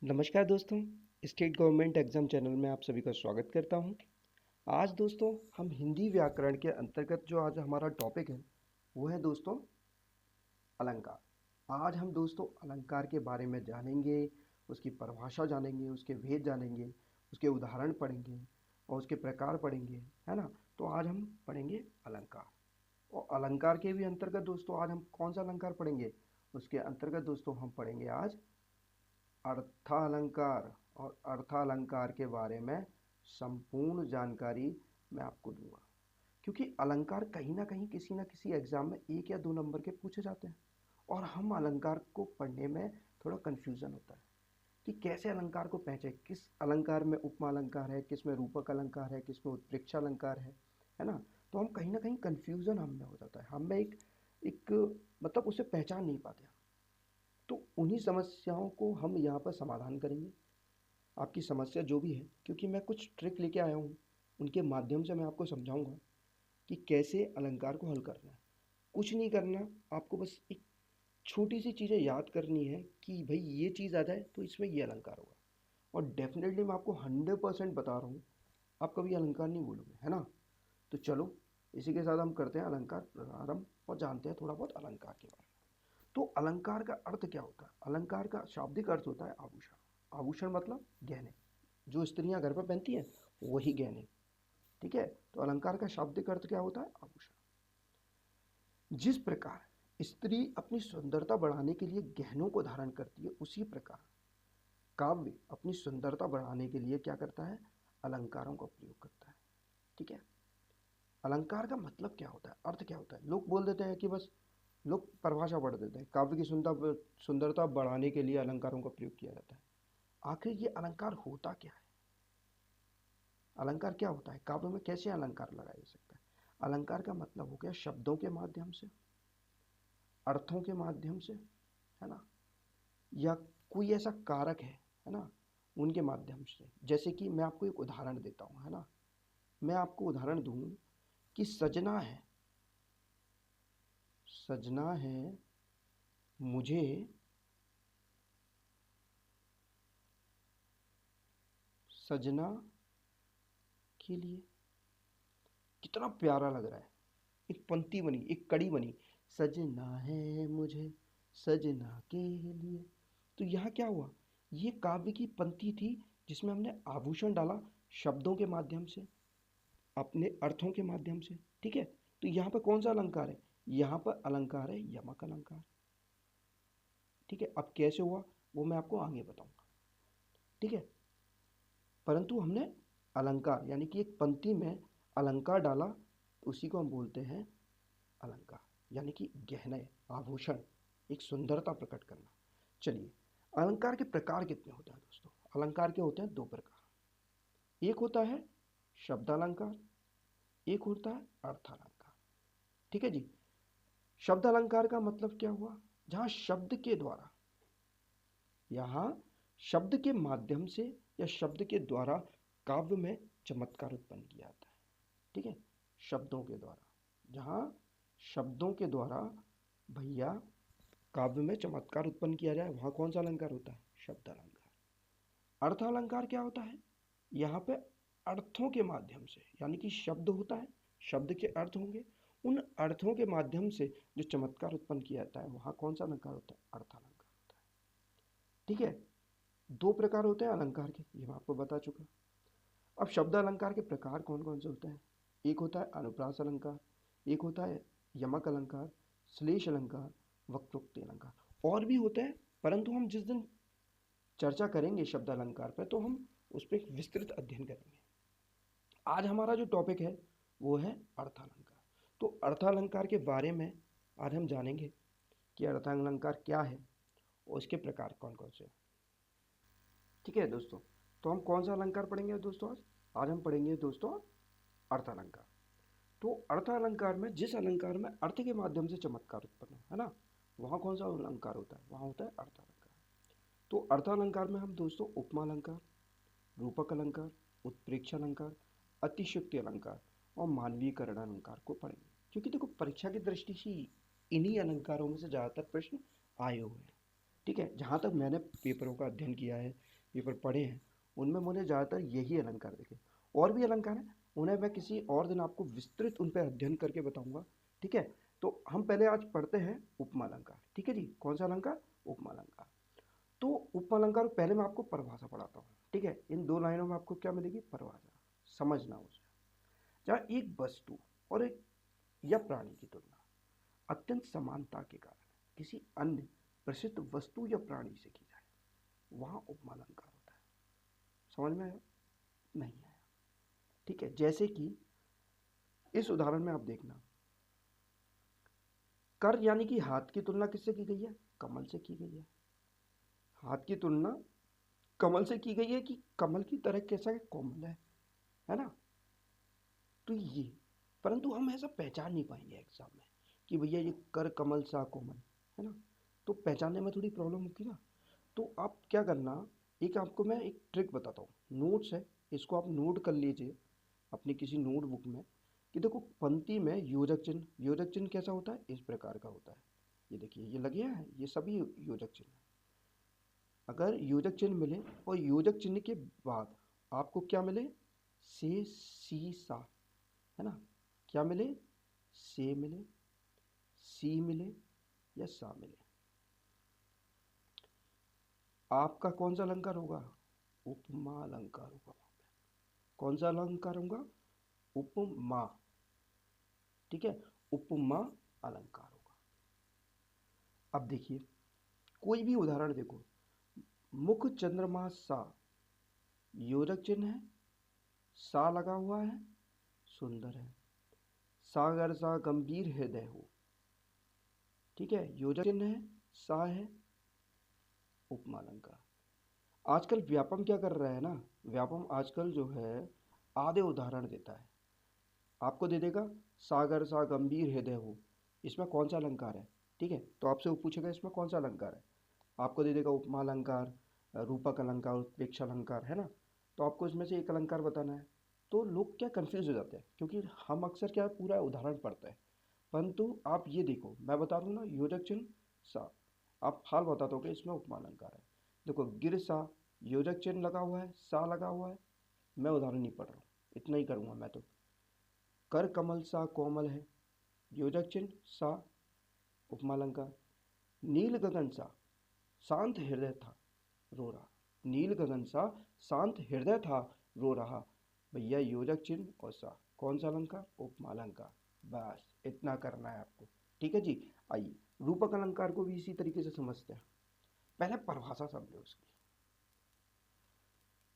नमस्कार दोस्तों, state government exam channel में आप सभी का स्वागत करता हूं। आज दोस्तों हम हिंदी व्याकरण के अंतर्गत जो आज हमारा टॉपिक है वो है दोस्तों अलंकार। आज हम दोस्तों अलंकार के बारे में जानेंगे, उसकी परिभाषा जानेंगे, उसके भेद जानेंगे, उसके उदाहरण पढ़ेंगे और उसके प्रकार पढ़ेंगे, है ना। तो आज हम पढ़ेंगे अलंकार। और अलंकार के भी अंतर्गत दोस्तों आज हम कौन सा अलंकार पढ़ेंगे, उसके अंतर्गत दोस्तों हम पढ़ेंगे आज अर्थालंकार। और अर्थालंकार के बारे में संपूर्ण जानकारी मैं आपको दूंगा, क्योंकि अलंकार कहीं ना किसी एग्जाम में 1 या 2 नंबर के पूछे जाते हैं। और हम अलंकार को पढ़ने में थोड़ा कन्फ्यूज़न होता है कि कैसे अलंकार को पहचाने, किस अलंकार में उपमा अलंकार है, किस में रूपक अलंकार है, किस में उत्प्रेक्षा अलंकार है ना। तो हम कहीं ना कहीं कन्फ्यूज़न हम में हो जाता है, हम में एक एक मतलब उसे पहचान नहीं पाते। तो उन्हीं समस्याओं को हम यहाँ पर समाधान करेंगे। आपकी समस्या जो भी है, क्योंकि मैं कुछ ट्रिक लेके आया हूँ, उनके माध्यम से मैं आपको समझाऊंगा कि कैसे अलंकार को हल करना है। कुछ नहीं करना, आपको बस एक छोटी सी चीज़ें याद करनी है कि भाई ये चीज़ आ जाए तो इसमें ये अलंकार होगा। और डेफिनेटली मैं आपको 100% बता रहा हूँ, आप कभी अलंकार नहीं भूलोगे, है ना। तो चलो इसी के साथ हम करते हैं अलंकार प्रारंभ और जानते हैं थोड़ा बहुत अलंकार के बारे में। तो अलंकार का अर्थ क्या होता है? अलंकार का शाब्दिक अर्थ होता है आभूषण। आभूषण मतलब गहने, जो स्त्रियां घर पर पहनती हैं वही गहने। ठीक है, तो अलंकार का शाब्दिक अर्थ क्या होता है? आभूषण। जिस प्रकार स्त्री अपनी सुंदरता बढ़ाने के लिए गहनों को धारण करती है, उसी प्रकार काव्य अपनी सुंदरता बढ़ाने के लिए क्या करता है? अलंकारों का प्रयोग करता है। ठीक है, अलंकार का मतलब क्या होता है, अर्थ क्या होता है? लोग बोल देते हैं कि बस, लोग परिभाषा पढ़ देते हैं, काव्य की सुंदरता बढ़ाने के लिए अलंकारों का प्रयोग किया जाता है। आखिर ये अलंकार होता क्या है? अलंकार क्या होता है? काव्य में कैसे अलंकार लगाया जा सकता है? अलंकार का मतलब हो गया शब्दों के माध्यम से, अर्थों के माध्यम से, है ना, या कोई ऐसा कारक है ना, उनके माध्यम से। जैसे कि मैं आपको एक उदाहरण देता हूँ, है ना। मैं आपको उदाहरण दूँ कि सजना है मुझे सजना के लिए। कितना प्यारा लग रहा है, एक पंक्ति बनी, एक कड़ी बनी, सजना है मुझे सजना के लिए। तो यहाँ क्या हुआ? ये काव्य की पंक्ति थी जिसमें हमने आभूषण डाला शब्दों के माध्यम से, अपने अर्थों के माध्यम से। ठीक है, तो यहाँ पर कौन सा अलंकार है? यहाँ पर अलंकार है यमक अलंकार। ठीक है, अब कैसे हुआ वो मैं आपको आगे बताऊंगा। ठीक है, परंतु हमने अलंकार यानी कि एक पंक्ति में अलंकार डाला, उसी को हम बोलते हैं अलंकार, यानी कि गहने, आभूषण, एक सुंदरता प्रकट करना। चलिए, अलंकार के प्रकार कितने होते हैं दोस्तों? अलंकार के होते हैं 2 प्रकार। एक होता है शब्द अलंकार, एक होता है अर्थ अलंकार। ठीक है जी। शब्द अलंकार का मतलब क्या हुआ? जहां शब्द के द्वारा, यहाँ शब्द के माध्यम से या शब्द के द्वारा काव्य में चमत्कार उत्पन्न किया जाता है। ठीक है, शब्दों के द्वारा, जहाँ शब्दों के द्वारा भैया काव्य में चमत्कार उत्पन्न किया जाए, वहाँ कौन सा अलंकार होता है? शब्द अलंकार। अर्थ अलंकार क्या होता है? यहाँ पे अर्थों के माध्यम से, यानी कि शब्द होता है, शब्द के अर्थ होंगे, उन अर्थों के माध्यम से जो चमत्कार उत्पन्न किया जाता है, वहाँ कौन सा अलंकार होता है? अर्थ अलंकार होता है। ठीक है, 2 प्रकार होते हैं अलंकार के, ये मैं आपको बता चुका। अब शब्द अलंकार के प्रकार कौन कौन से होते हैं? एक होता है अनुप्रास अलंकार, एक होता है यमक अलंकार, श्लेष अलंकार, वक्रोक्ति अलंकार। और भी होते हैं, परंतु हम जिस दिन चर्चा करेंगे शब्द अलंकार पर तो हम उस पर एक विस्तृत अध्ययन करेंगे। आज हमारा जो टॉपिक है वो है अर्थालंकार। तो अर्थालंकार के बारे में आज हम जानेंगे कि अर्थालंकार क्या है और उसके प्रकार कौन कौन से हैं। ठीक है दोस्तों, तो हम कौन सा अलंकार पढ़ेंगे दोस्तों? आज हम पढ़ेंगे दोस्तों अर्थालंकार। तो अर्थालंकार में, जिस अलंकार में अर्थ के माध्यम से चमत्कार उत्पन्न हो, है ना, वहाँ कौन सा अलंकार होता है? वहाँ होता है अर्थालंकार। तो अर्थालंकार में हम दोस्तों उपमा अलंकार, रूपक अलंकार, उत्प्रेक्षा अलंकार, अतिशयोक्ति अलंकार और मानवीकरण अलंकार को पढ़ेंगे। क्योंकि देखो, परीक्षा की दृष्टि से इन्हीं अलंकारों में से ज़्यादातर प्रश्न आए हुए हैं। ठीक है, जहाँ तक मैंने पेपरों का अध्ययन किया है, पेपर पढ़े हैं, उनमें मुझे ज़्यादातर यही अलंकार दिखे। और भी अलंकार हैं, उन्हें मैं किसी और दिन आपको विस्तृत उन पर अध्ययन करके बताऊंगा। ठीक है, तो हम पहले आज पढ़ते हैं उपमा अलंकार। ठीक है जी, कौन सा अलंकार? उपमा अलंकार। तो उपमा अलंकार पहले मैं आपको परिभाषा पढ़ाता हूँ। ठीक है, इन 2 लाइनों में आपको क्या मिलेगी? परिभाषा, समझना उसे। जहाँ एक वस्तु और एक या प्राणी की तुलना अत्यंत समानता के कारण किसी अन्य प्रसिद्ध वस्तु या प्राणी से की जाए, वहाँ उपमा अलंकार होता है। समझ में आया? नहीं आया? ठीक है, जैसे कि इस उदाहरण में आप देखना, कर यानी कि हाथ की तुलना किससे की गई है? कमल से की गई है। हाथ की तुलना कमल से की गई है कि कमल की तरह कैसा है? कोमल है ना? तो ये, परंतु हम ऐसा पहचान नहीं पाएंगे एग्जाम में कि भैया ये कर कमल सा कोमल है ना, तो पहचानने में थोड़ी प्रॉब्लम होगी ना। तो आप क्या करना, एक आपको मैं एक ट्रिक बताता हूँ, नोट्स है, इसको आप नोट कर लीजिए अपनी किसी नोटबुक में, कि देखो पंक्ति में योजक चिन्ह कैसा होता है? इस प्रकार का होता है। ये देखिए, ये लगे हैं, ये सभी योजक चिन्ह है। अगर योजक चिन्ह मिले और योजक चिन्ह के बाद आपको क्या मिले? से, सी, सा, है ना? क्या मिले? से मिले, सी मिले या सा मिले, आपका कौन सा अलंकार होगा? उपमा अलंकार होगा। कौन सा अलंकार होगा? उपमा। ठीक है, उपमा अलंकार होगा। अब देखिए, कोई भी उदाहरण देखो, मुख चंद्रमा सा, योजक चिन्ह है, सा लगा हुआ है, सुंदर है। सागर सा गंभीर हृदय हो, ठीक है, योजक चिन्ह है, सा है, उपमा अलंकार। आजकल व्यापम क्या कर रहा है ना, व्यापम आजकल जो है आधे उदाहरण देता है, आपको दे देगा सागर सा गंभीर हृदय हो, इसमें कौन सा अलंकार है? ठीक है, तो आपसे वो पूछेगा इसमें कौन सा अलंकार है, आपको दे देगा उपमा अलंकार, रूपक अलंकार, उत्प्रेक्षा अलंकार, है ना। तो आपको इसमें से एक अलंकार बताना है। तो लोग क्या कंफ्यूज हो जाते हैं, क्योंकि हम अक्सर क्या पूरा उदाहरण पढ़ते हैं, परंतु आप ये देखो, मैं बता दूँ ना, योजक चिन्ह सा, आप हाल बता दोगे इसमें उपमा अलंकार है। देखो, गिर सा, योजक चिन्ह लगा हुआ है, सा लगा हुआ है, मैं उदाहरण नहीं पढ़ रहा हूँ, इतना ही करूँगा मैं तो। कर कमल सा कोमल है, योजक चिन्ह सा, उपमा अलंकार। नील गगन सा, शांत हृदय था, रो रहा, नील गगन सा, शांत हृदय था, रो रहा, भैया योजक चिन्ह और सा, कौन सा अलंकार? उपमा अलंकार। बस इतना करना है आपको। ठीक है जी। आइए रूपक अलंकार को भी इसी तरीके से समझते हैं। पहले परिभाषा समझो उसकी।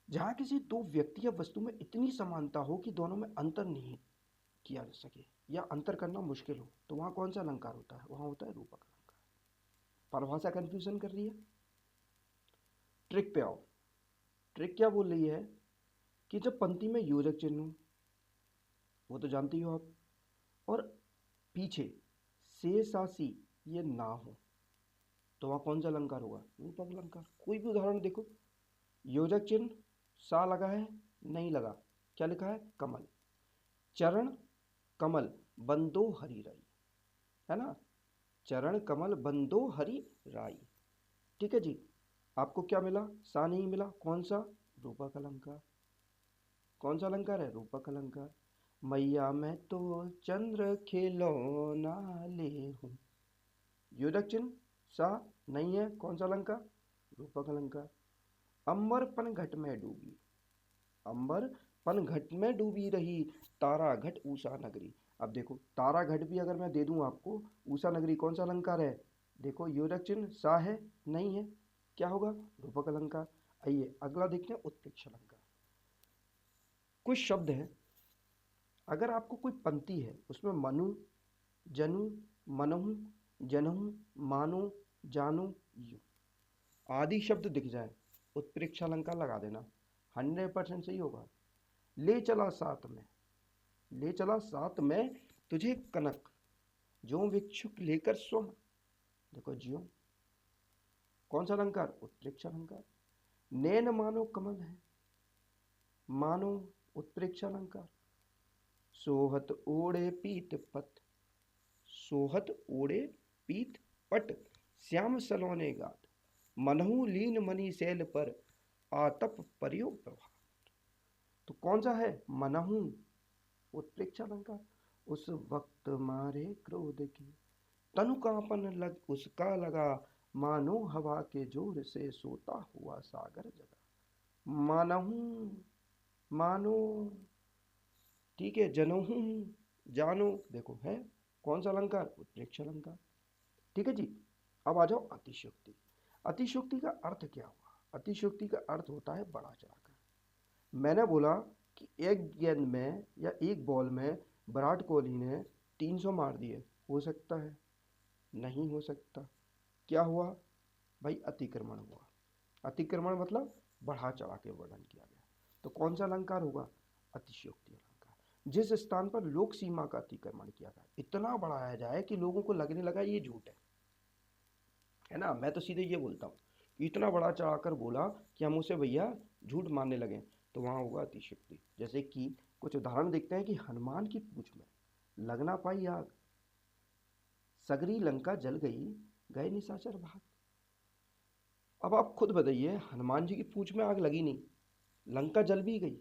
जहां किसी दो व्यक्ति या वस्तु में इतनी समानता हो कि दोनों में अंतर नहीं किया जा सके या अंतर करना मुश्किल हो, तो वहां कौन सा अलंकार होता है? वहां होता है रूपक अलंकार। परिभाषा कंफ्यूजन कर रही है? ट्रिक पे आओ। ट्रिक क्या बोल रही है कि जब पंक्ति में योजक चिन्ह हो, वो तो जानती हो आप, और पीछे से, सा, सी ये ना हो, तो वहाँ कौन सा अलंकार होगा? रूपक अलंकार। कोई भी उदाहरण देखो, योजक चिन्ह सा लगा है, नहीं लगा, क्या लिखा है? कमल। चरण कमल बंदो हरि राई, है ना, चरण कमल बंदो हरि राई। ठीक है जी। आपको क्या मिला? सा नहीं मिला, कौन सा? रूपक अलंकार। कौन सा अलंकार है? रूपक अलंकार। मैया मैं तो चंद्र खिलौना ले हूँ, योजक चिन्ह सा नहीं है, कौन सा अलंकार? रूपक अलंकार। अंबर पन घट में डूबी, अंबर पन घट में डूबी रही, तारा घट उषा नगरी। अब देखो, तारा घट भी अगर मैं दे दूं आपको, उषा नगरी कौन सा अलंकार है? देखो, योजक चिन्ह सा है, नहीं है, क्या होगा? रूपक अलंकार। आइए अगला देखते हैं, उत्प्रेक्ष अलंकार। कुछ शब्द है, अगर आपको कोई पंक्ति है उसमें मनु, जनु, मनहु, जनहु, मानो, जानो, यू आदि शब्द दिख जाए, उत्प्रेक्षा अलंकार लगा देना, 100% सही होगा। ले चला साथ में, ले चला साथ में तुझे कनक, जो भिक्षुक लेकर स्वम, देखो ज्यो, कौन सा अलंकार? उत्प्रेक्षा अलंकार। नैन मानो कमल है, मानो उत्प्रेक्षा अलंकार। सोहत ओढ़े पीत पट, सोहत ओढ़े पीत पट, श्याम सलोने गात, मनहु लीन मणि शैल पर आतप प्रयोग प्रभाव। तो कौन सा है? मनहु, उत्प्रेक्षा अलंकार। उस वक्त मारे क्रोध की तनु कांपन लग उसका लगा, मानो हवा के जोर से सोता हुआ सागर जगा। मानहू, मानो, ठीक है, जनहू, जानो, देखो है कौन सा अलंकार? उत्प्रेक्षा अलंकार। ठीक है जी। अब आ जाओ अतिशयोक्ति। अतिशयोक्ति का अर्थ क्या हुआ? अतिशयोक्ति का अर्थ होता है बढ़ा चढ़ाकर। मैंने बोला कि एक गेंद में या एक बॉल में विराट कोहली ने 300 मार दिए, हो सकता है? नहीं हो सकता। क्या हुआ भाई? अतिक्रमण हुआ। अतिक्रमण मतलब बढ़ा चढ़ा के वर्णन किया गया। तो कौन सा अलंकार होगा? अतिशयोक्ति अलंकार। जिस स्थान पर लोक सीमा का अतिक्रमण किया गया, इतना बढ़ाया जाए कि लोगों को लगने लगा ये झूठ है ना। मैं तो सीधे ये बोलता हूँ कि इतना बड़ा चढ़ाकर बोला कि हम उसे भैया झूठ मानने लगे, तो वहाँ होगा अतिशयोक्ति। जैसे कि कुछ उदाहरण देखते हैं कि हनुमान की पूंछ में लग ना पाई आग, सगरी लंका जल गई, गए निशाचर भाग। अब आप खुद बताइए, हनुमान जी की पूंछ में आग लगी नहीं, लंका जल भी गई,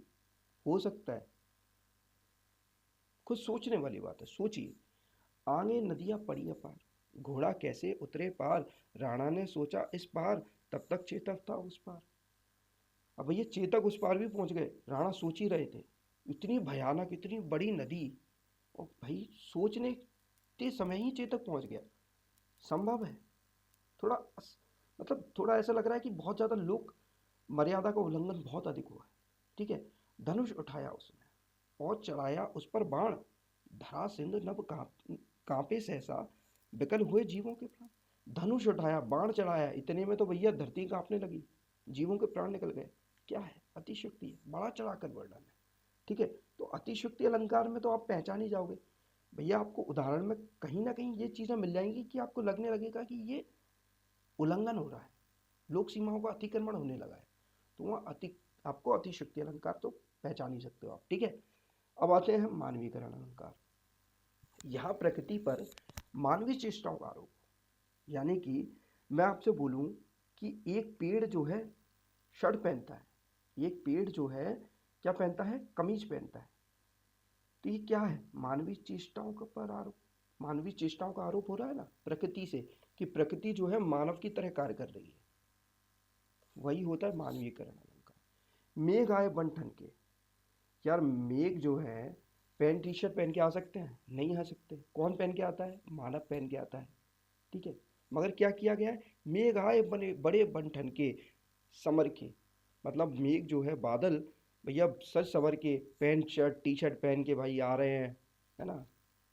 हो सकता है? खुद सोचने वाली बात है, सोचिए। आगे नदियां पड़ी अपार, घोड़ा कैसे उतरे पार, राणा ने सोचा इस पार, तब तक चेतक था उस पार। अब भैया चेतक उस पार भी पहुंच गए, राणा सोच ही रहे थे। इतनी भयानक, इतनी बड़ी नदी, और भाई सोचने के समय ही चेतक पहुंच गया, संभव है? थोड़ा मतलब थोड़ा ऐसा लग रहा है कि बहुत ज़्यादा लोक मर्यादा का उल्लंघन बहुत अधिक हुआ है। ठीक है। धनुष उठाया उसने और चढ़ाया उस पर बाण, धरा सिंधु नभ कांपे सहसा, विकल हुए जीवों के प्राण। धनुष उठाया, बाण चढ़ाया, इतने में तो भैया धरती कांपने लगी, जीवों के प्राण निकल गए। क्या है? अतिशयोक्ति है, बड़ा चढ़ाकर वर्णन है। ठीक है। तो अतिशयोक्ति अलंकार में तो आप पहचान ही जाओगे भैया। आपको उदाहरण में कहीं ना कहीं ये चीज़ें मिल जाएंगी कि आपको लगने लगेगा कि ये उल्लंघन हो रहा है, लोक सीमाओं का अतिक्रमण होने लगा है। तो वहाँ आपको अतिशयोक्ति अलंकार तो पहचान ही सकते हो आप। ठीक है। अब आते हैं मानवीकरण अलंकार। यहाँ प्रकृति पर मानवीय चेष्टाओं का आरोप, यानी कि मैं आपसे बोलूं कि एक पेड़ जो है शर्ट पहनता है, एक पेड़ जो है क्या पहनता है? कमीज पहनता है। तो ये क्या है? मानवीय चेष्टाओं का पर आरोप। मानवीय चेष्टाओं का आरोप हो रहा है ना प्रकृति से, कि प्रकृति जो है मानव की तरह कार्य कर रही है, वही होता है मानवीयकरण अलंकार। मेघ आए बन ठन के, यार मेघ जो है पैंट टी शर्ट पहन के आ सकते हैं? नहीं आ सकते। कौन पहन के आता है? मानव पहन के आता है। ठीक है। मगर क्या किया गया है? मेघ आए बने बड़े बन ठन के, समर के, मतलब मेघ जो है बादल भैया सच सवर के पैंट शर्ट टी शर्ट पहन के भाई आ रहे हैं, है ना।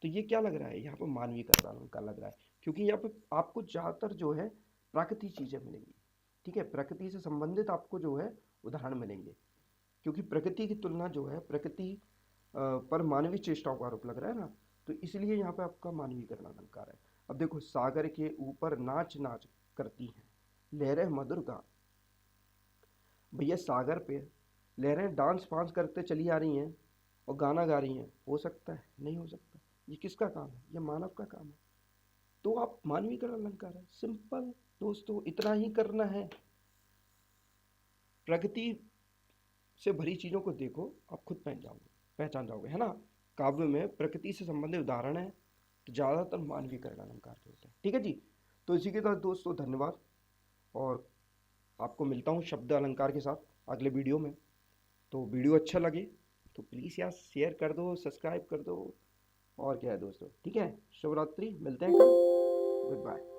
तो ये क्या लग रहा है? यहाँ पर मानवीकरण अलंकार लग रहा है, क्योंकि यहाँ पे आपको ज़्यादातर जो है प्राकृतिक चीज़ें मिलेंगी। ठीक है। प्रकृति से संबंधित आपको जो है उदाहरण मिलेंगे, क्योंकि प्रकृति की तुलना जो है प्रकृति पर मानवीय चेष्टाओं का आरोप लग रहा है ना, तो इसलिए यहाँ पे आपका मानवीकरण अलंकार है। अब देखो, सागर के ऊपर नाच नाच करती हैं लहरें मधुर गान। भैया सागर पे लहरें डांस फांस करते चली आ रही हैं और गाना गा रही हैं, हो सकता है? नहीं हो सकता। ये किसका काम है? ये मानव का काम है। तो आप मानवीकरण अलंकार है, सिंपल दोस्तों, इतना ही करना है। प्रकृति से भरी चीज़ों को देखो, आप खुद पहचान जाओगे, है ना। काव्य में प्रकृति से संबंधित उदाहरण है तो ज़्यादातर मानवीकरण अलंकार के होते हैं। ठीक है जी। तो इसी के साथ दोस्तों धन्यवाद, और आपको मिलता हूँ शब्द अलंकार के साथ अगले वीडियो में। तो वीडियो अच्छा लगे तो प्लीज़ यार शेयर कर दो, सब्सक्राइब कर दो, और क्या है दोस्तों। ठीक है। शुभ रात्रि, मिलते हैं कल, गुड बाय।